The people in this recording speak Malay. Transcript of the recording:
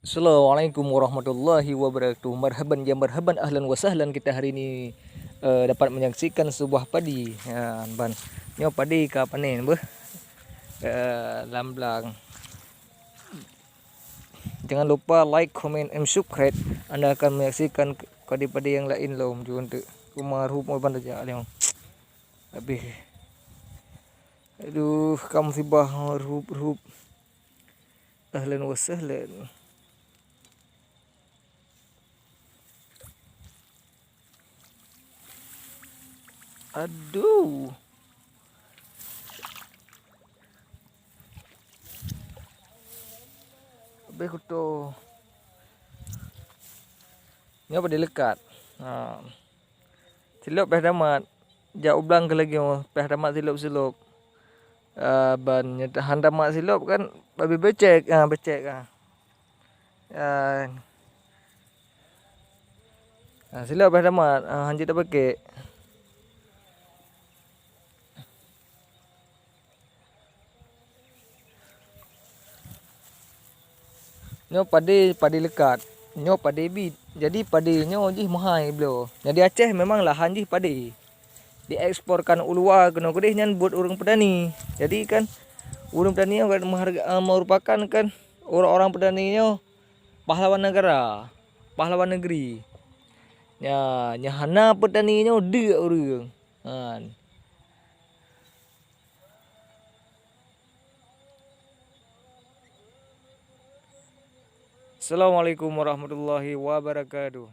Assalamualaikum warahmatullahi wabarakatuh. Marhaban ya marhaban, ahlan wa sahlan. Kita hari ini dapat menyaksikan sebuah padi. Ya, ban. Nyo padi ka panen beuh. Lamblang. Jangan lupa like, comment, and subscribe. Anda akan menyaksikan padi-padi yang lain loh. Jom tu. Kumarhub mau bandar jalan. Habis. Aduh, kamu sibah marhub. Ahlan wa sahlan. Aduh. Habis kutu. Ni apa dia lekat. Ha. Silap peh damat. Jak ublang ke lagi peh damat silap. Ban nyetahan damat silap kan babi becek. Becek ah. Silap peh damat. Hanjit tak pakai. Nyo padi lekat. Nyo padi bit. Jadi padi nyo jih mahal belo. Jadi Aceh memang lahan jih padi. Dieksporkan luar kena kudih nyan buat orang petani. Jadi kan orang petani merupakan kan orang-orang petaninya pahlawan negara, pahlawan negeri. Ya, nyahana petaninya dia orang. Assalamualaikum warahmatullahi wabarakatuh.